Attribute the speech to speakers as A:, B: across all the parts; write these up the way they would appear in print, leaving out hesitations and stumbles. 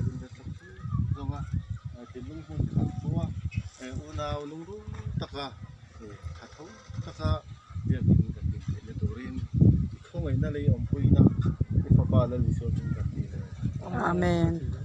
A: rin na sa so nga tinong pun ka buwa unaw nung taka kataw taka biya kin ka tin rin ikaw ay nalay ampoy na ipapalal ni so tin ka tin
B: Amen.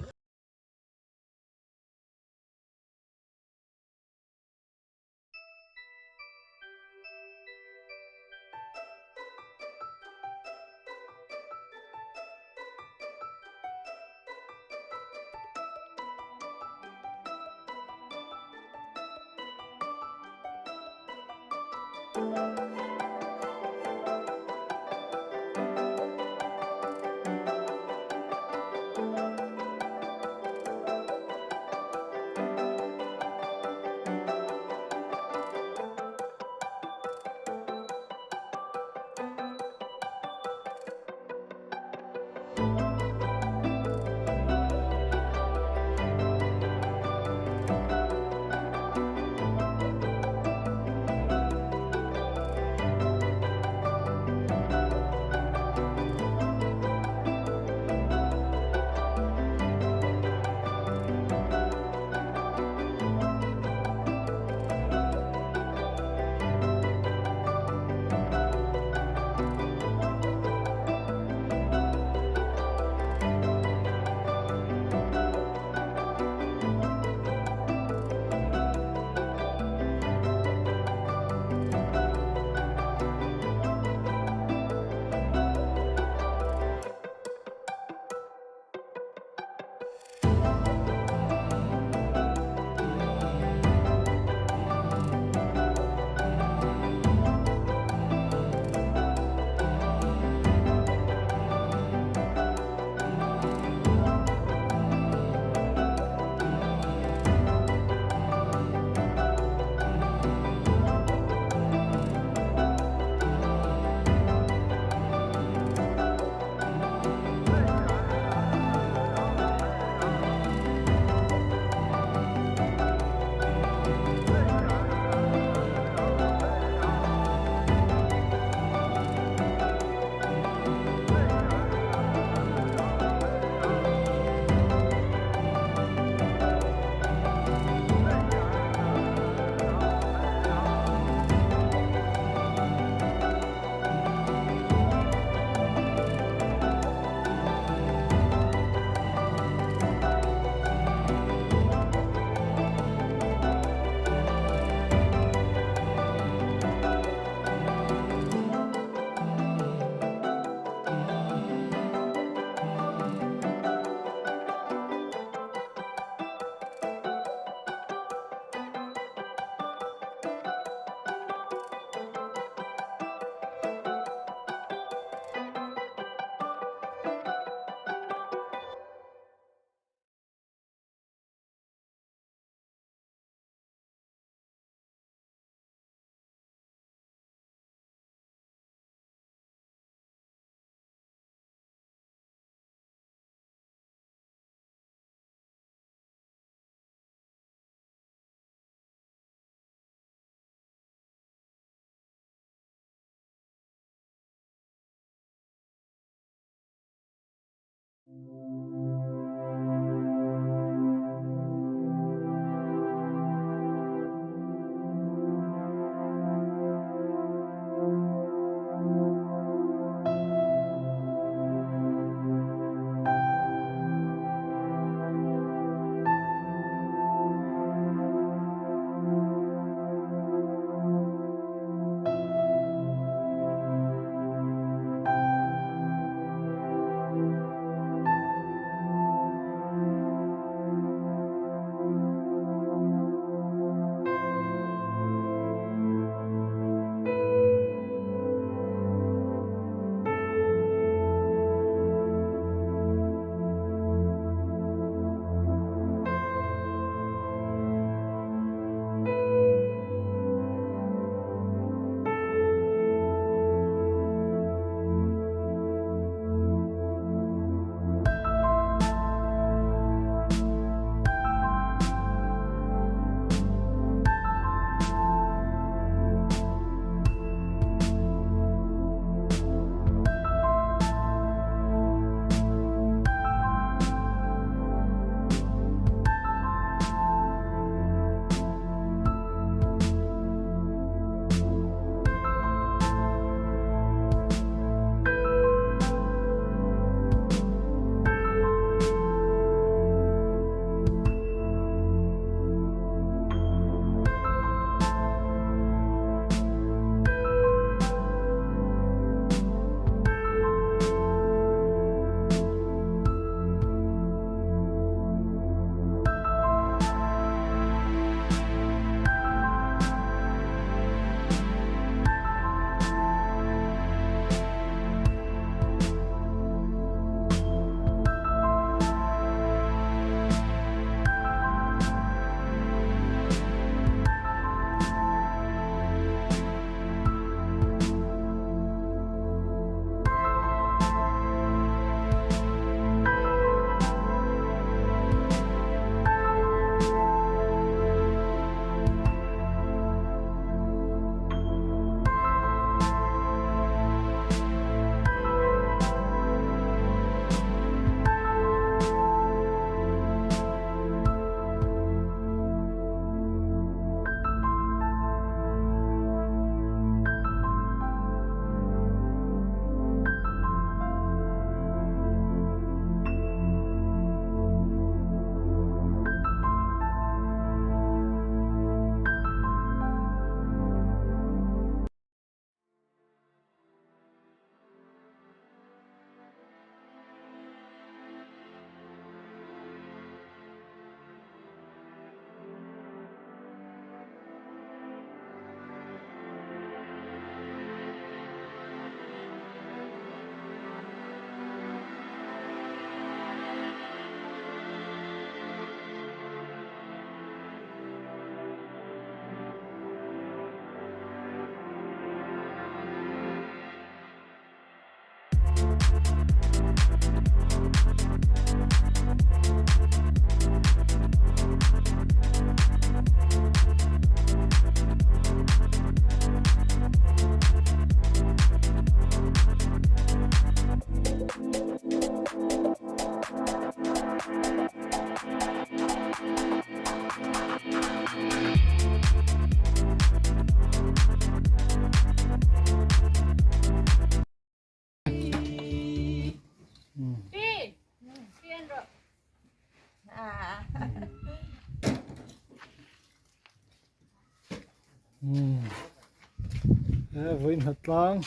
B: với hạt lang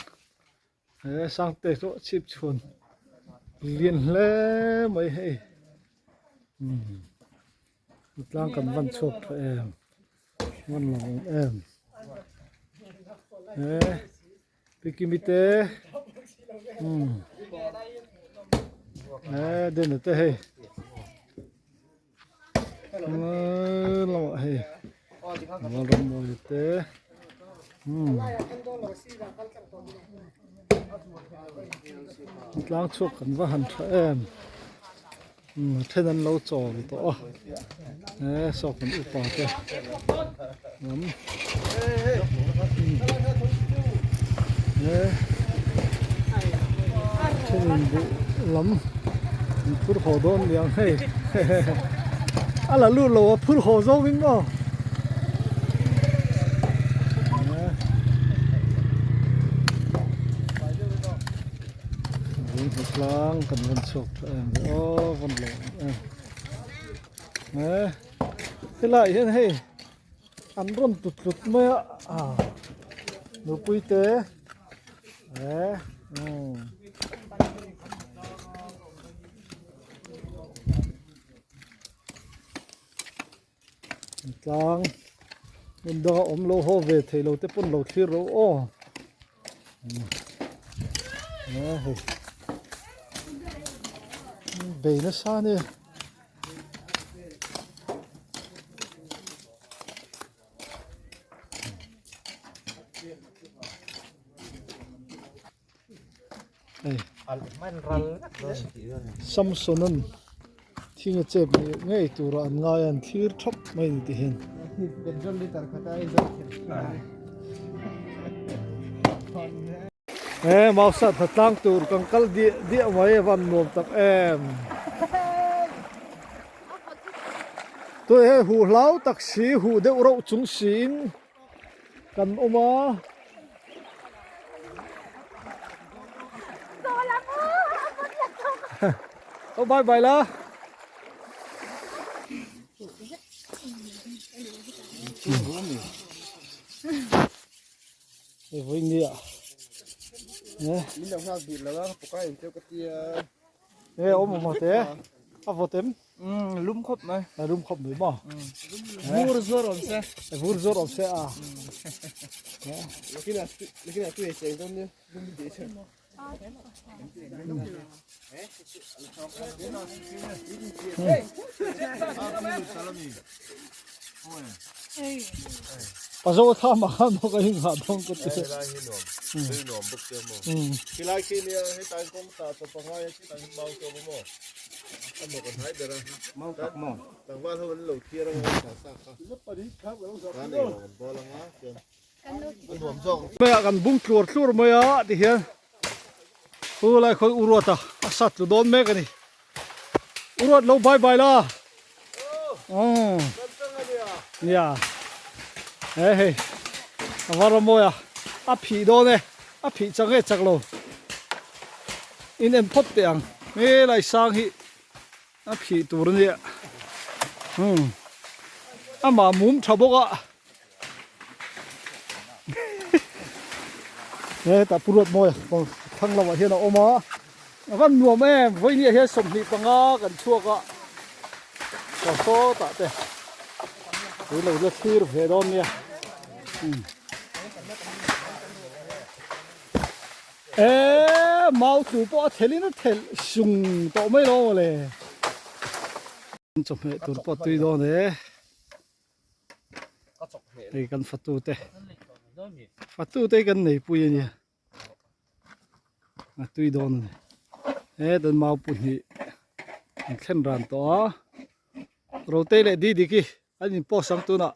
B: sang tây chỗ chip chuồn liền lẽ mấy hay hạt lang cần văn chụp em văn lòng em pikimite đây là tê hay lòng hay mà làm mồi tê lang chuột cần vào hẳn em thế nên lâu trò thì to sọc cần úp vào thế lắm thế nên vụ lắm phút hồ đôn liền hay là lưu lầu phút hồ dâu vinh đó lang cần văn chụp em văn lộn em thế lại thế này ăn run tụt tụt mới đồ quy tế lang mình đó ôm lô hồ về thì lô tiếp bún lô thlir rawh bể nó xa nè Samsonan thì nghe chép ngay từ rồi anh ngay anh thlir thóc mấy thì hen màu sắc thật lang từ càng cල් địa mấy văn mồm tập em tôi hù lão taxi hù đeo rau chúng xin cần ôm bye bye la với nghĩa
A: mình đồng hàng thịt là nó có cái theo cái tia
B: ôm một thế vô tém
A: lúm khop này
B: lúm khop nữa mà
A: vur zor om se cái này tôi chơi trong này lúm đi chơi
B: bà dâu tha mà nó có hình hạt không có thể
A: khi lại khi này hay tay công ta cho phong ngay khi tay bao cho bố anh một con thái được rồi mau tắc mỏ tặng ba thôi vẫn lẩu kia đâu xả xả cái này bò lăng á kìa anh huống rộng
B: bây giờ cần bung chuột chuột mới á thì hiện lại khôi uruat sắt lu đón mấy cái này uruat lâu bye bye la yeah hey vào rồi à phi đó nè phi chẳng hết chắc lâu in em phốt tiền nghe lại sang hi phi tủ rồi nè mà múm chào bốc ạ nè ta puruat mồi còn thằng nào hiện là ôm á con nuông em với nhiều hiện sủng thịt bằng á gần chua ạ còn số tạ tệ với lâu rất thưa về đón nè mau chụp bỏ thề nó thề sùng to mấy đâu này chụp hệ tụt bỏ tùy đó đấy thì cần phát tu tê cần này bùi nhỉ tùy đó này đơn mau bùi nhỉ khen ràn to rồi tê lại đi kì anh nhìn bỏ sang tu nọ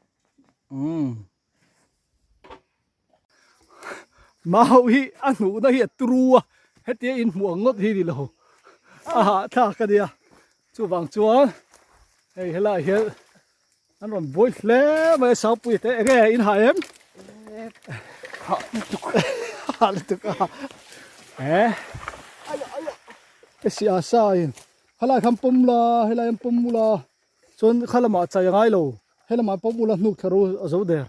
B: mau hi anh ngủ đây hiện trua hết tiếng in muỗng ngót hi đi lâu thà cái gì chú vàng chúa hay lại hiện anh còn vui lẽ mà sao bùi thế cái in hại em hả được cái gì sao in hay là không pum la hay là em pum la chôn khá là mà chạy ngay lâu hay là mà bốc mù là nụ thầu ở dấu đề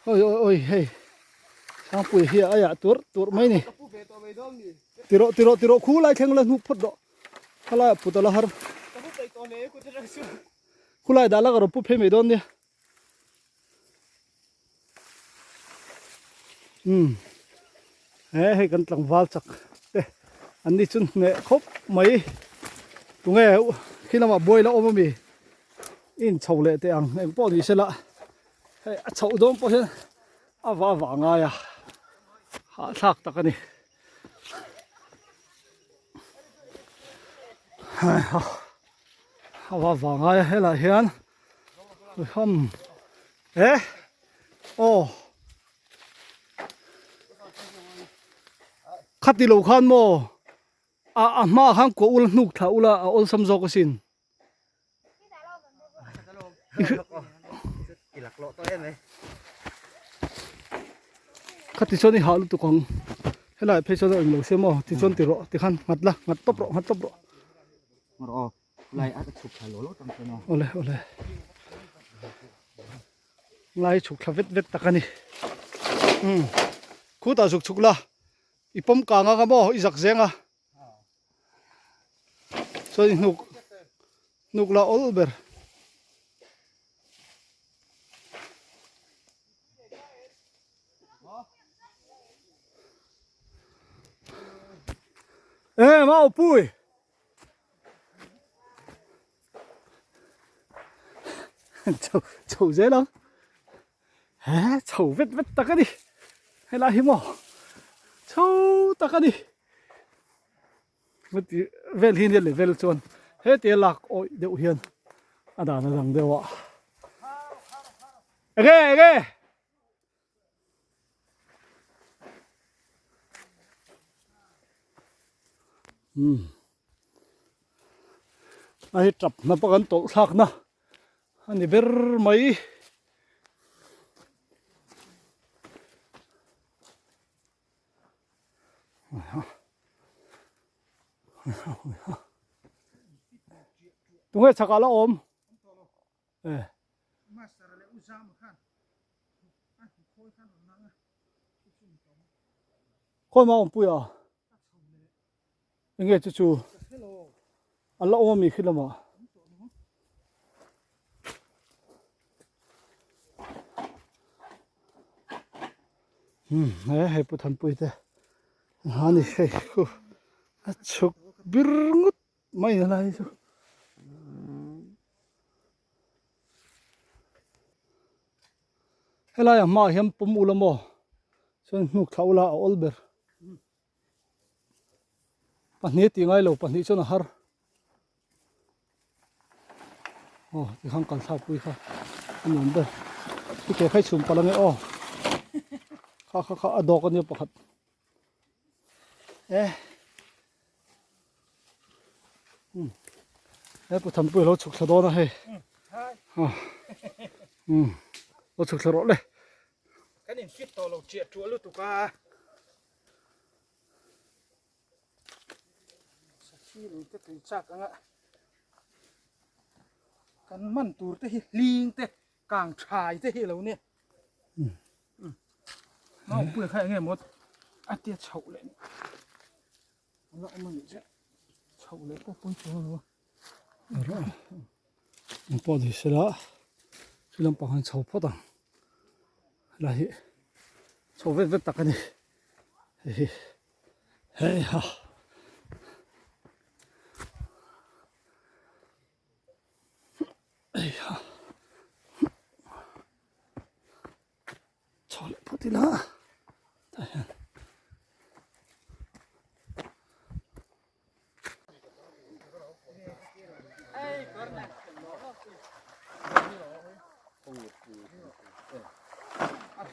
B: ôi ôi ôi hey sang bụi hia ấy à tuột mấy nè tiro khu lại khen là nụ phật đó khá là phật là har khu lại đã là cái bút phê mấy đòn đi hey cần tlang val chắc anh đi chun nè khóc mấy tụi nghe khi nào mà bôi là ôm mì in chầu lệ tiền em bỏ đi xem lại hey chầu đó bỏ xem vả ngay à hạ sạc ta cái này vả ngay hay là hiền không ô khát đi lâu khan mò mà hàng của ul nục thà ula ul samzo ko sin khát đi chôn đi hảo tụ con hay là phải chôn ở lâu xem mò thì chôn tiro thì khăn ngặt top ro
C: ngoro lai at chụp thả lỗ trong cái nó
B: ole lai chụp thà vết ta cái này khu ta chụp la ipom ka nga mo izak zenga so nuk la olber mau pui chầu dễ lắm chầu vết ta cái đi hay là hiếm mỏ chầu ta cái đi mất vel hiền để vel chôn hết tiền lạc ôi đậu hiền đã nó rằng đều ạ ghê ai chập nó bắt ăn tổ sạc na anh đi ver mấy tụi nghe chắc là ôm khôi mà ôm bùi à nghe chú anh là ôm mình khi nào mà hay bút thằng bùi thế anh ấy chụp birngut mấy là này chứ hay là mà hiểm bom ulam mò cho nuk thau la olber pani ti ngai lo pani cho na har thì không cần sao pui kha anh nhận đây cái cái khai sum palang ấy kha ado con như pakhat bút thằng bùi lo chụp sao đó hay lo chụp sao rõ đây
C: cái này fit to lâu chuyện chúa luôn tụi ca chi rồi cái tình trạng ạ căn mặn tụt thế liêng thế càng trái thế lâu nè nó bùi khai nghe một tiệt chậu lên nó mình sẽ chậu lên có bún chua luôn
B: rồi bỏ đi sẽ là chỉ làm bằng hành chậu phốt à là hiện chậu vết tắc cái này hey ha chậu lại phốt đi là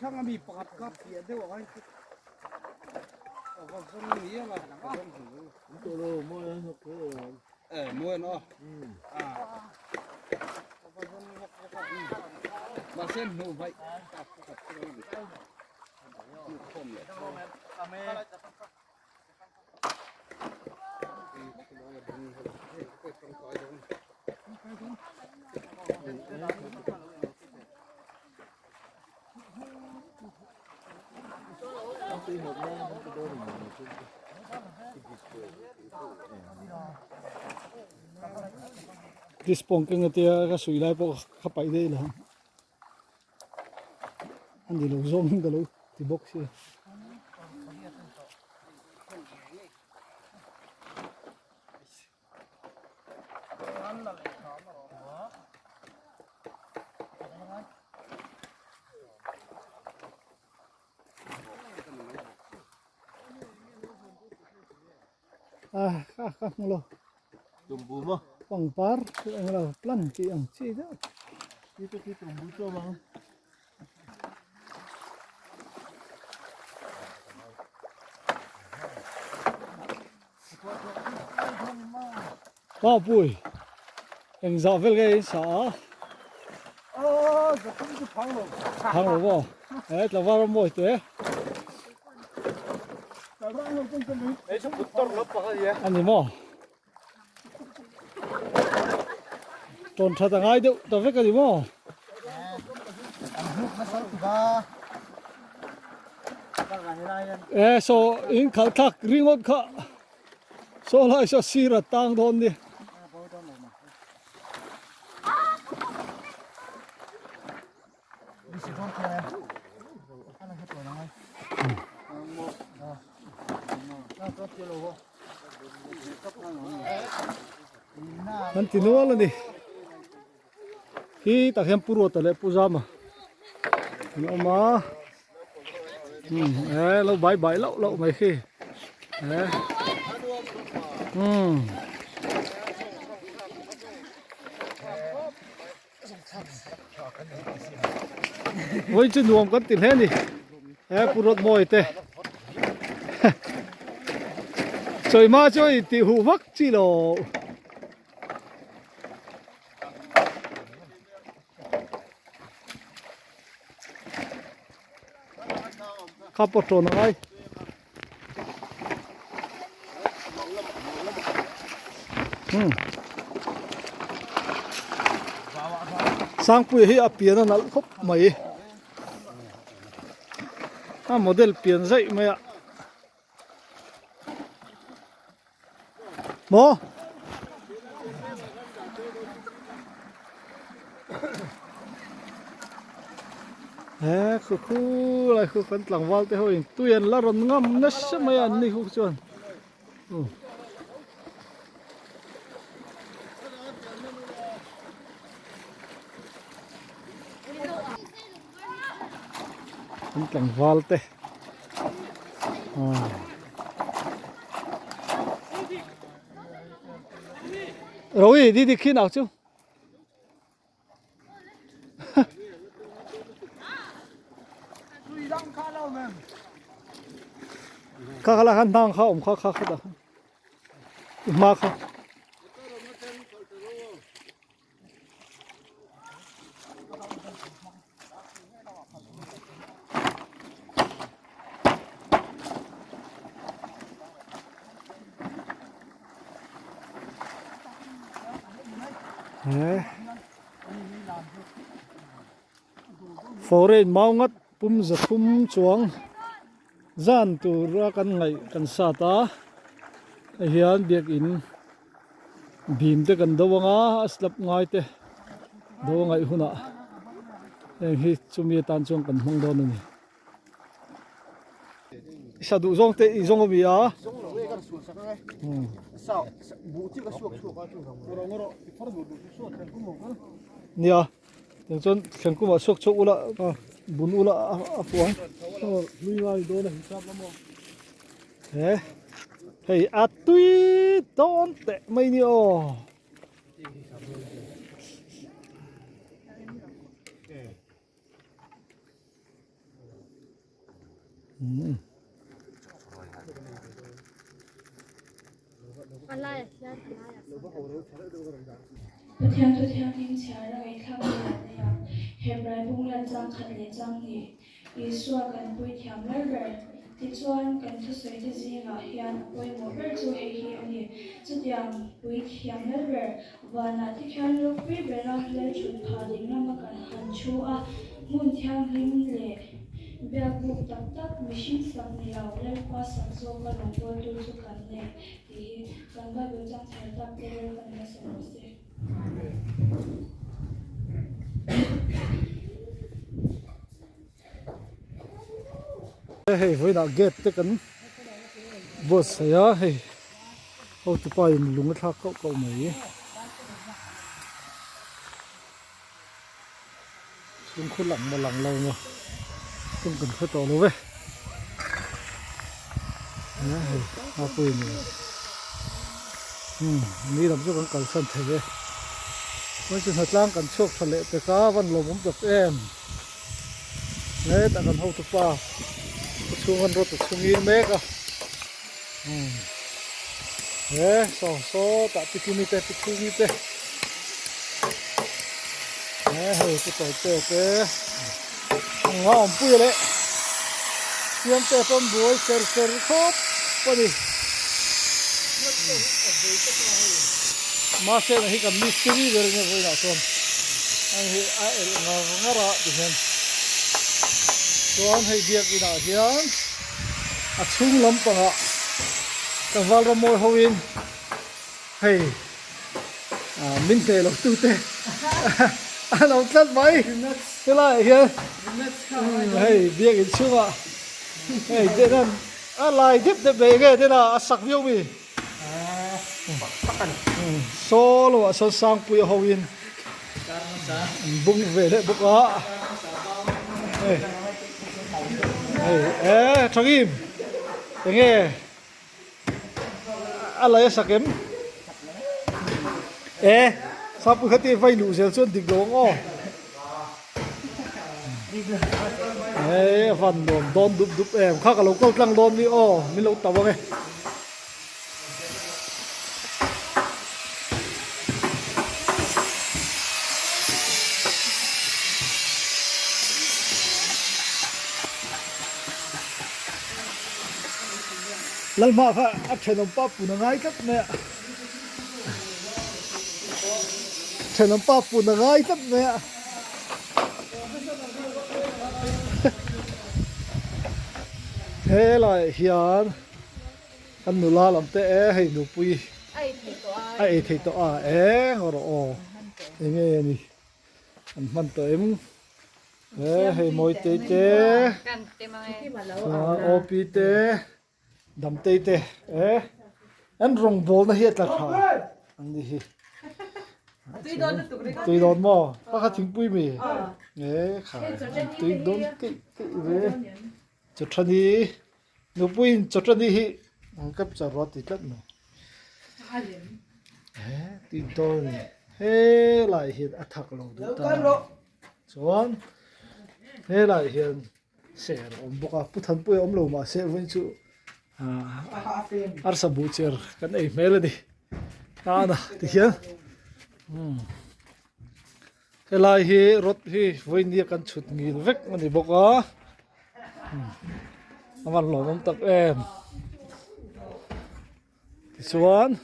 C: Thằng bị bắt cắp tiền đấy bọn anh. Còn không nghĩ là mua nó. Mà xem nụ vậy.
B: dispong keng atia ka sui lai po khapai dei la an di lo zong da lo ti box si ka nglo
A: tumbu mo
B: pang par nglo plan ki ang chi da
A: kita tumbu to bang
B: ba bui anh dạo vel cái sa
C: giờ không có phẳng rồi.
B: thang lo bo là vào moi te
C: Đấy chúng bút tông lấp vào gì?
B: anh đi mo tôn thật là ngay đâu tao biết cái gì mo so in khal thak ringot kha so lai so sira tang don đi anh tin nữa là đi khi ta hem puro ta le pujama nó mà lâu bãi bãi lậu mấy khi với chân nuông con tiền hết đi puro mồi tê trời ma chơi thì hù vắc chi lộ khắp một chỗ này sang pui hi apia na nal khop mai model pian zai mai a mo khu lại khu phân lăng vào thế thôi tuyển là rồi ngâm nó sẽ mấy anh đi khu chuồn phân lăng vào thế rồi đi khi nào chứ khá là khăn thang không khá đó mà không foreign mau ngắt pum giật pum chuang gian tu ra kan ngai kan sa ta hian biak in bim te kan dawanga aslap ngai te dawangai huna hi chumi tan chung kan hmang don ni sa du zong te i zong bi a nia tiếng chun khen kuma sok chok ula bun ula apuang lui ngai do na hisap lamo hey atui ton te mai ni o
D: Bất thiang tu thiang tim chia ra cái khang này là Hebrai bung lan trang khát lệ trang nhỉ Isua cần bui thiang lơ lơ thì chuan cần thu sấy thì gì ngã hiền bui một lơ chu hay hi anh nhỉ chu thiang bui thiang lơ lơ và nãy thì khian lúc bui bê ra lệ chun phá đình nam cần hành chu a mun thiang lim lệ Biak buk tak tak machine sang ni lau lel pa sang zo ka long bo tu chu kan ne thì kan ba bu chang chai tak te kan na se
B: Hey với đã gate tất cả bớt say á hey hậu tụi bay lúng thác cậu cậu mấy xuống khôn lặng mà lặng lâu mà không cần phải tỏ đâu về nhá hey à quên rồi đi làm cho con cần sân thế đấy với chuyện thật lang cần chốc thật lệ từ cá văn lồng cũng được em đấy ta cần hậu tụi bay xuống con rốt xuống yên mẹ cả đấy so tại pikinite đấy hơi cái tội tệ ngon bùi đấy tiêm tệ con bùi ser khóc qua đi mà xem này cái mystery về này với nào con anh ngã ra thì hen con hay việc gì nào hiền chung lắm bằng cái vào ra môi hậu in hay minh tệ lộc tư tệ lộc rất mấy thế lại hiền hay việc gì chưa ạ hay thế nên lại tiếp về cái thế nào sặc viêu mi số luôn số sang bùi hậu in bung về đấy bốc á thằng im ngheอะไรสักเอ็มsao bữa khát vay lũ giờ xuân tỉnh đốn ô phần đòn đúc em khác cả lâu câu lăng đòn đi ô mình lâu tàu nghe lần mà phải ăn chén ông bắp phụ ngay cấp nè chén ông bắp phụ ngay cấp nè thế lại hiền ăn nụ la làm tệ hay nụ pui ai thấy to ngồi đó nghe nè ăn mặn to em hay mồi tê tê ô pi tê đầm tê tê anh rong bol na hiệt là khá anh đi tùy đón mò bác hát chính bùi mì khá tùy đón kị về chốt chân đi nụ bùi chốt chân đi cấp chả rót thì tất mà tùy đón thế lại hiện attack lâu được ta xuống thế lại hiện sẽ ôm bọc à bút thân bùi ôm lâu mà sẽ vẫn chịu arsa butcher kan ei melody ana tihian helai hi rot hi voinia kan chut ngil vek mani boka aman lo mom tak em chuan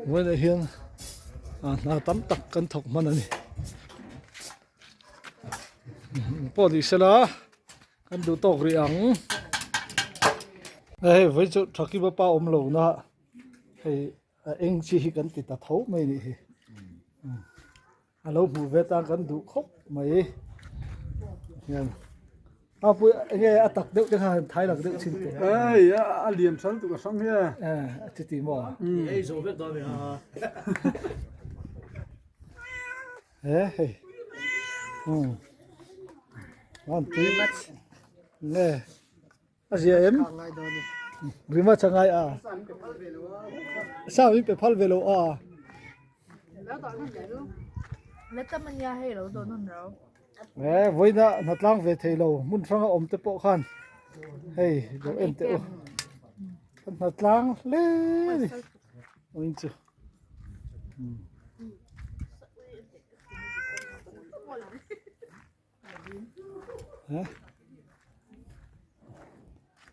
B: voin hian na tam tak kan thok man ani poli sela kan du tok ri ang với chỗ thắc cái bao ôm lẩu na hay anh chỉ cần tịt thấu mấy này alo mù về ta cần đủ khóc mấy nha bữa nghe tắc được chẳng hạn thái là được xin
C: ấy liềm sáng tụi sáng here
B: thì mò
C: rồi biết rồi
B: hey ngon tí nghe gì em rima changai sao mi pe phal velo
E: lấy tấm anh nhà hay lâu rồi nó đâu
B: với na tlang về thầy lâu muốn sang ôm te po khan hey do em te na tlang le oi chu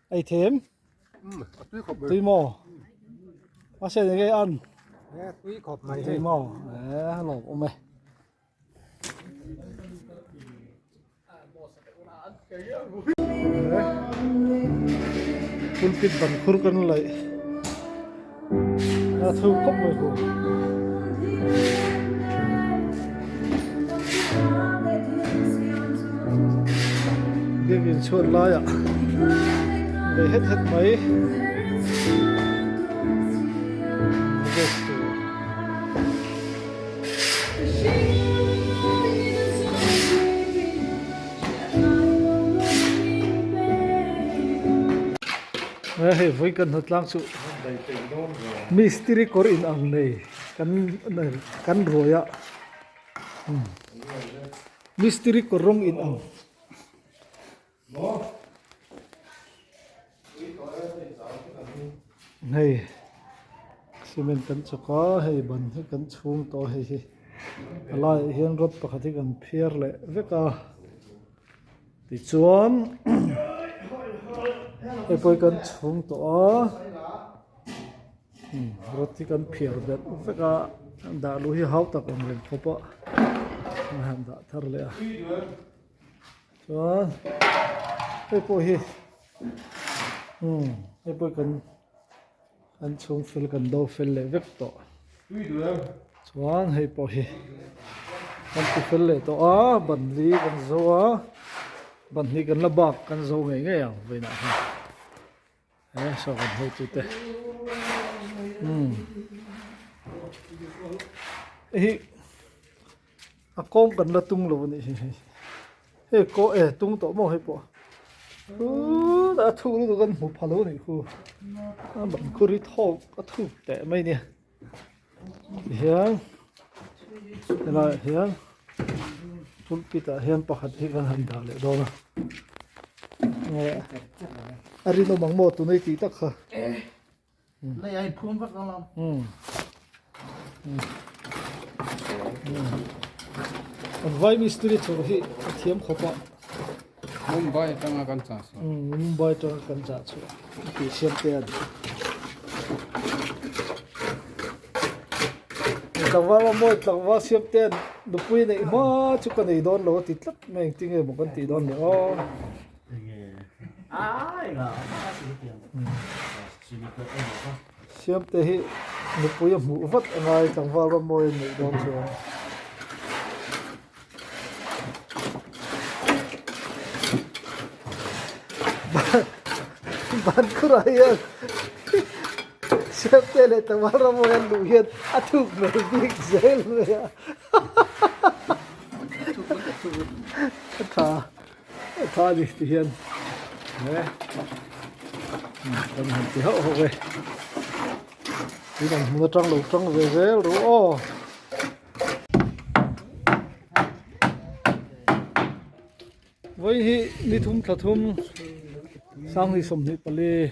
B: ai thêm tùy mò mà sẽ cái ăn
C: quý cọp mày
B: tùy mò lẩu ôm mày pulpit ban khur kan lại là thu khóc mày hồ đi viên chuột lại ạ để hết mấy hey, với cần thật lang sự mystery có in ang này căn rồi ạ mystery có rong in ang này cement cần cho có hay bẩn hay cần chung to hay lại hiện rốt bạc thì cần phiền lệ với cả thì chuan cái bôi cần chung to rốt thì cần phiền đẹp với cả đã lùi hao tập ông lên khó bọ làm đã thar lệ chuan cái bôi cái bôi cần ăn chung phil cần đâu phil lệ vết to chuan hay bôi ăn cái phil lệ to bẩn gì cần dâu bẩn gì cần là bạc cần dâu ngay ngay à vậy nè sao còn hơi tụt đấy con cần là tung luôn này có tung tổ mò hay bỏ đã thu được gần một phá lô này khu bẩn curry thô có thu tệ mấy nè hiền là hiền phun pita hiền bạc thì gần hành đạo lệ đó nè ari nó bằng một tụi này tí tắc hả
C: lấy ai phun phát nó làm
B: còn vai mystery cho cái thiếm khó bọ
C: Mumbai tanga kan sa
B: Mumbai tanga kan sa chu ti siam te tawala moi tawala siam te du pui nei ma chu kan ei don lo ti tlap meng ti nge mo kan ti don le o siam te hi du pui mu vat angai tawala moi nei don chu ban kuraya siap tele tamara mo yan luyan atuk me big zel me ya tha đi tiền nè cần hàng tí hậu về đi bằng mua trăng lục trăng về zel rồi với hi đi thum thà thum sang thì sum ni pali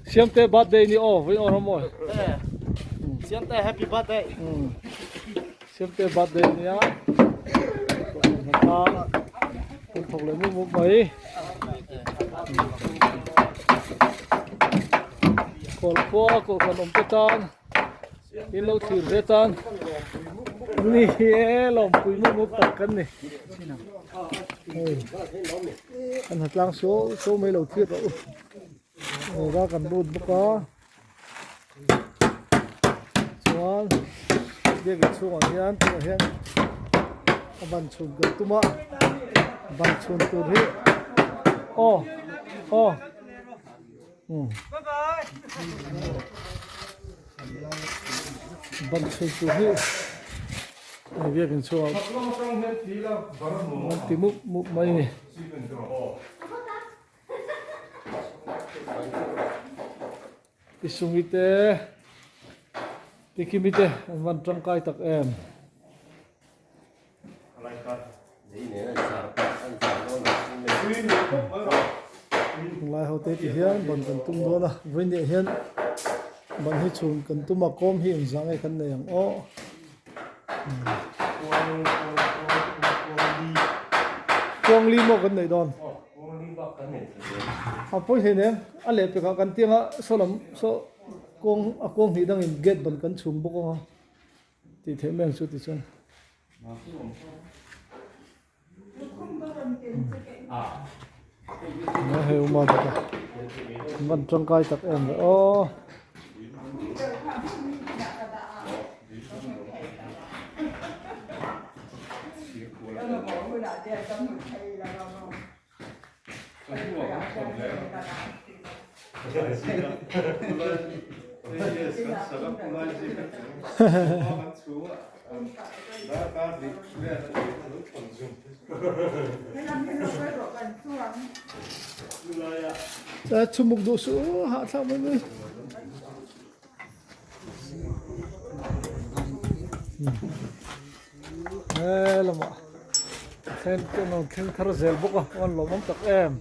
B: siam te birthday ni o với oram moi
C: siam te happy birthday
B: siam te birthday ni á ta con thọc lại mua mấy còn qua còn ông tan in lâu thlir tan ni lòng quý mua tập cân này anh thật lang số mấy lầu thiết rồi ra cần đun bốc có xuống đi cái xuống ở hiên từ hiên ban chun gần tụm á ban chun từ hi ban chun từ hi việc cái xuống tí múc mấy này cái sung ite cái kim ite anh văn trong cai tắc em lại hậu tết thì hiền bận cần tung đó là với nhẹ hiền bận hết chuồng cần tung mà com hiện dạng cái cần này hàng ó quang lim một cần này đòn phối thế này anh lấy cái cần tiếng á số lắm số quang thì đang in get bận cần chuồng bốc không thì thế mình chút thì chân nó heo mà thật à văn trong cai tập em rồi Sa chumuk do su ha sa mo ni. Lama. Sen ko no ken thar zel boka on lo mom tak em.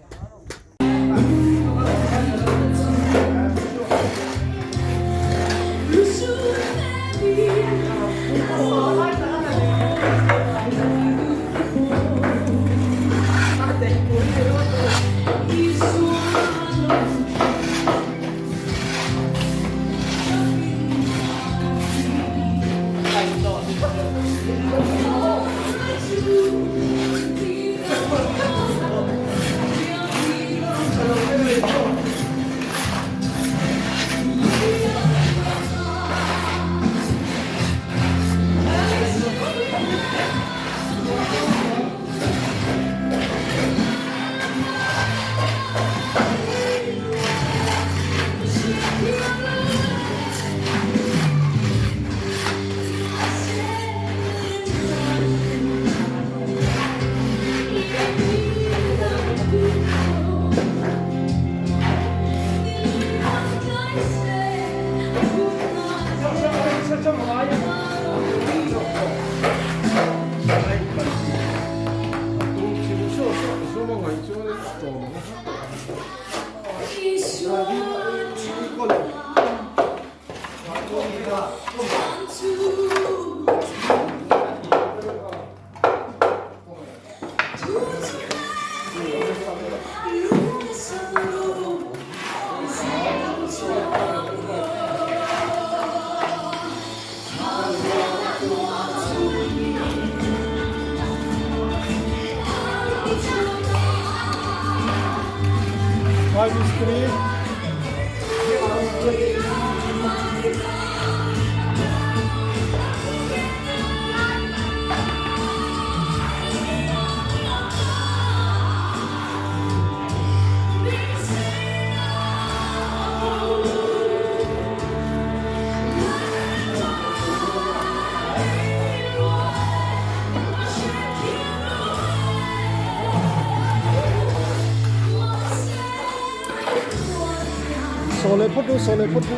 B: Sole photo.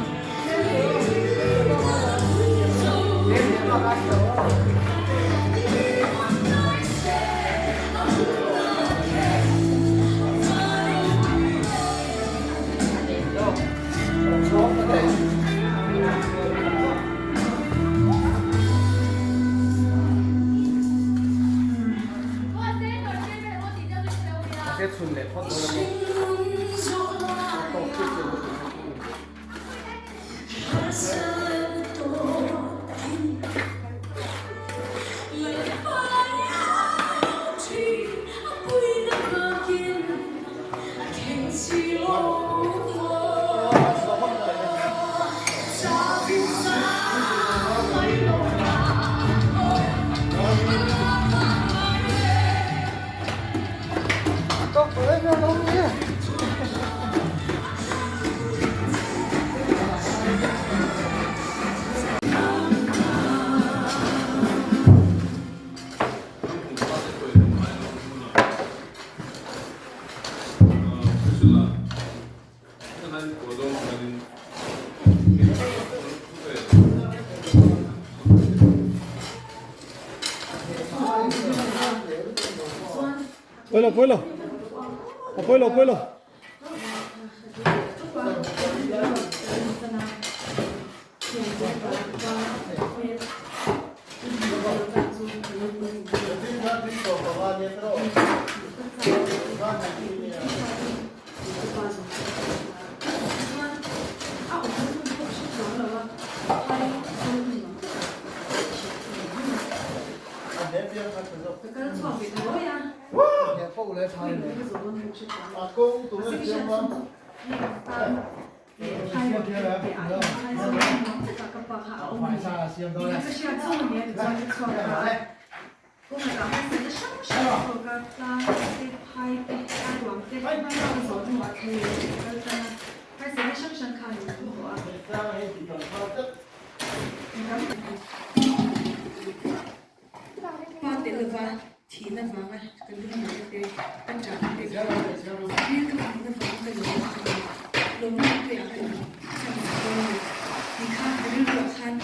B: Puelo.
E: hai một cái ai hai số nó tất cả các hạ ông mình cái chuyện số này cho cái số này cũng là cả hai sự sáng sáng của các ta cái hai cái hai đoạn cái hai cái số nó thì cái hai sự sáng sáng khai của hoa tiền là vàng thì là vàng à cái gì mà cái anh trả cái cái cái vàng cái lồng cái cái thì khác cái lựa khăn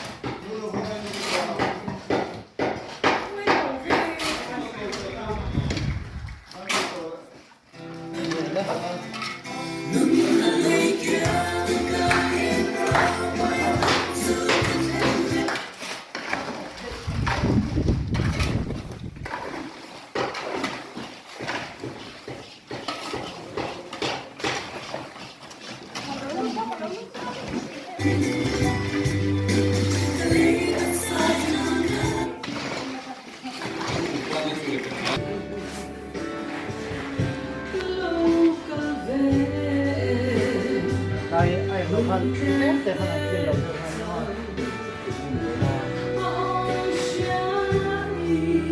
B: ai không ăn tết để ăn tiền đầu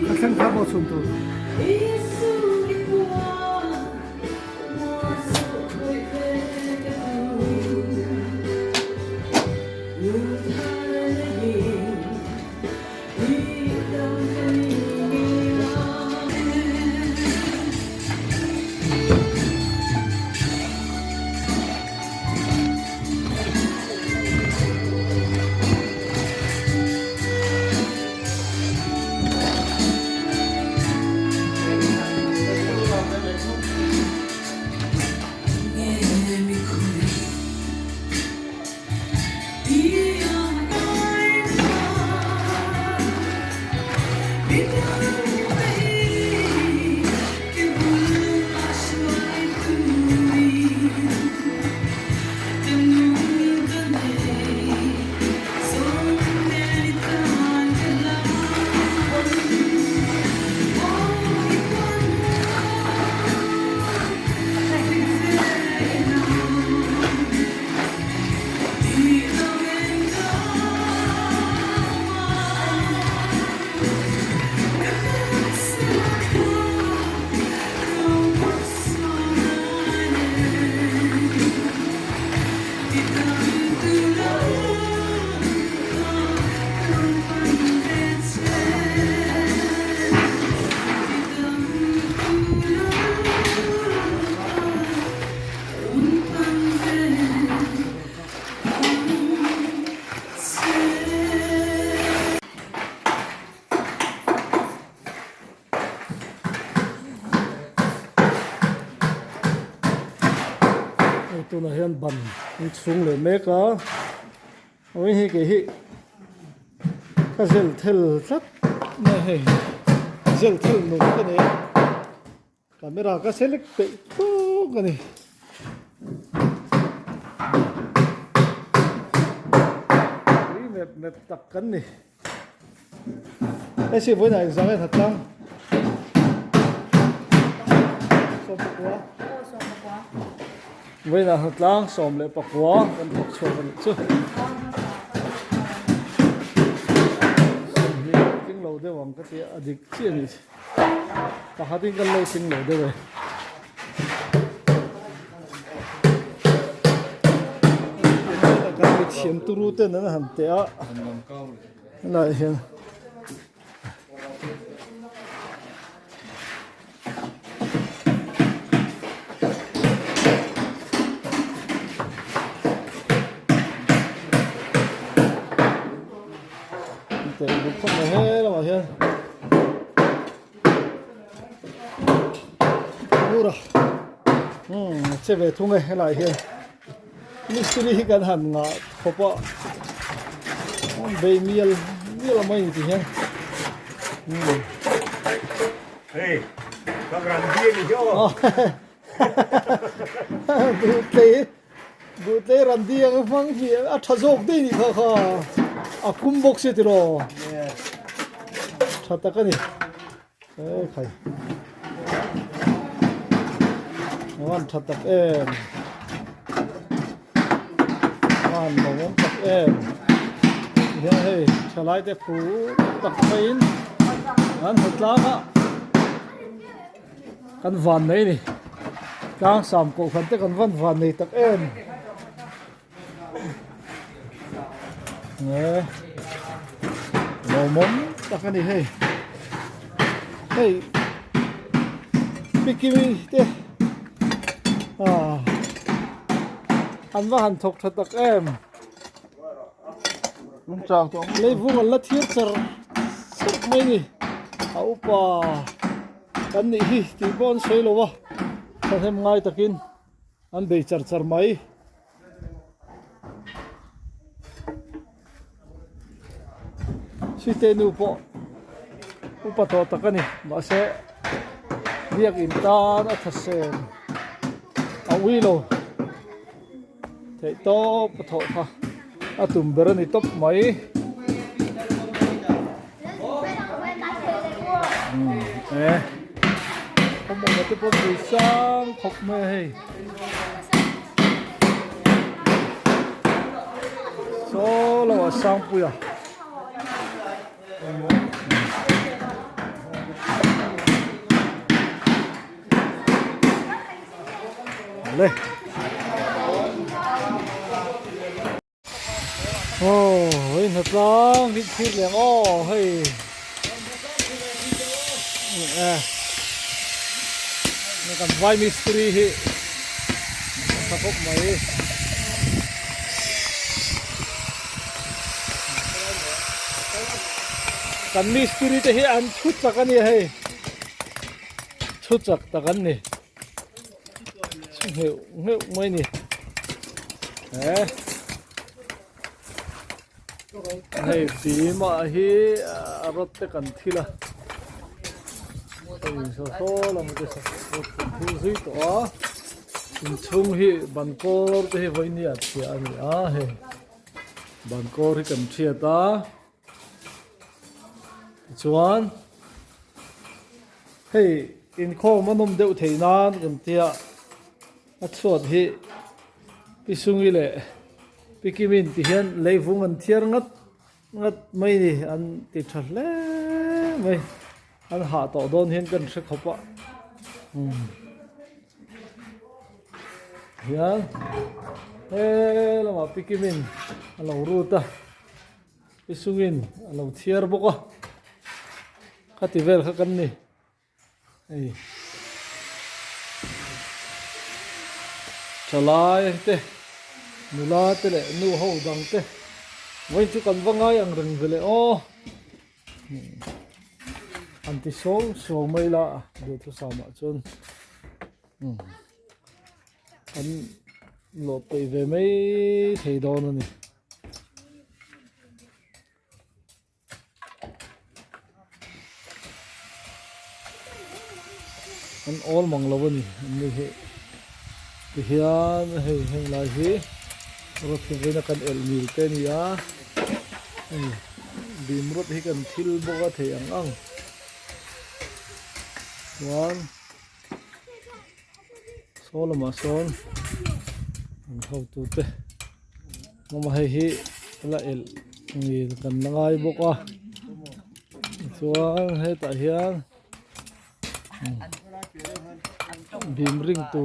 B: các khán giả bao xuân tu tu na hian ban in chung le mek a oi hi ke hi ka zel thel tlat ne he zel thel nu ka ne camera ka select pe to ka ni map tak kan ni ai si voi na exam thật lắm so quá với là thật lang xóm lại bạc quá con học cho con chứ tiếng lâu đấy vòng cái gì adik chuyện gì cả hai tiếng lâu tiếng lâu đấy rồi cái tiền tu rute nó hẳn té lại hiện để được không phải hết đâu mà hiện mua rồi sẽ về thu ngày lại hiện mystery gần hẳn ngã khổ bọ về miel là mấy gì hiện
F: Hey, Kohhran Document jo.
B: Bute randi ang phang hi a thazok de ni kha kha a kum box se tiro thata ka ni e khai wan thata em man mong tak em hey chalai te phu tak main an hlanga kan van nei ni Tlangsam Kohhran te kan van nei tak em nè mom tak ani hey bikini te an va han thok thatak em
A: lung chang to
B: lấy vung là thiệt chở sắp mấy nè áo pa cái này hi thì bọn xây lova sao thêm ngay takin anh bị chở máy suy tên upa to takan ni mà sẽ việc in ta đã thật sự áo lo thế to bắt thọ ha atum berani top mai không một cái bông gì sang học mê số là sang bùi à lên hey thật lắm vịt thịt liền hey này còn vai mystery hi sao không mấy còn mystery thì hi ăn chút chắc anh hey chút chắc ta anh nè hiểu mấy nè hey tí mà hi rót te cần thi là số là một cái thứ duy to chung hi ban cor te hi voi ni at chi ani he ban cor hi kan thia ta chuan hey in kho manom deuh theina kan tia a chuat hi pisungi le pikimin ti hian leivung an thiar ngat mai ni an ti thal le mai an ha to don hian kan se khopa hian lama pikimin alo ruta pisungin alo thiar boka khati vel kha kan ni ei chalai te nula te le nu ho dang te voi chu kan wangai ang reng vele anti so mai la do tu sama chun an lo pe ve mai thei don ani an all mang lo ni ni he ti hian hei heng lai hi rot hi na kan el mil te ni a bim rot hi kan thil boka thei ang one solama son how to te mama hi la el ni kan langai boka chuan he ta hian bim ring tu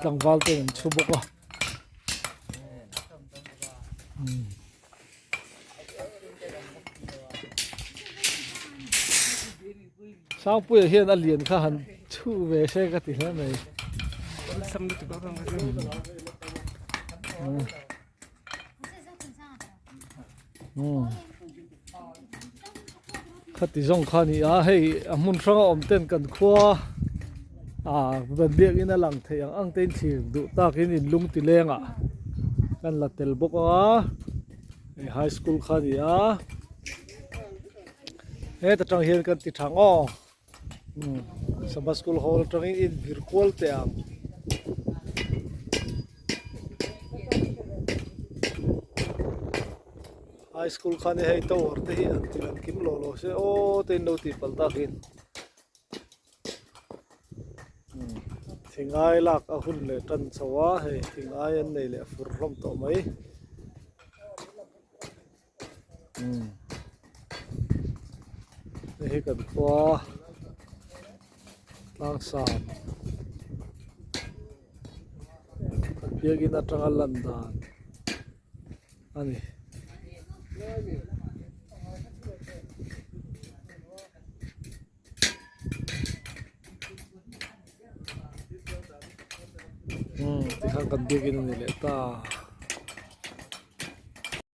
B: tlang wal te an chu boka sao bây hiện đã liền khá hẳn chú về xe cái gì thế này khát tí rong khá nhỉ hay muốn sang ôm tên cần khoa bên biệt ina lăng thấy ang tên chỉ đủ ta cái nhìn lung tì leng kan là tel bốc high school khá nhỉ hey ta trang hiền kan ti thang Sabah school hall trang in virtual te ang high school khane hay to or te hi an tilan kim lo se ten no ti palta kin thingai lak a hun le tan chawa he thingai an nei le fur rom to mai Hei kan tua Tlangsam biagin atang alandan ani tikang kan biagin nila ta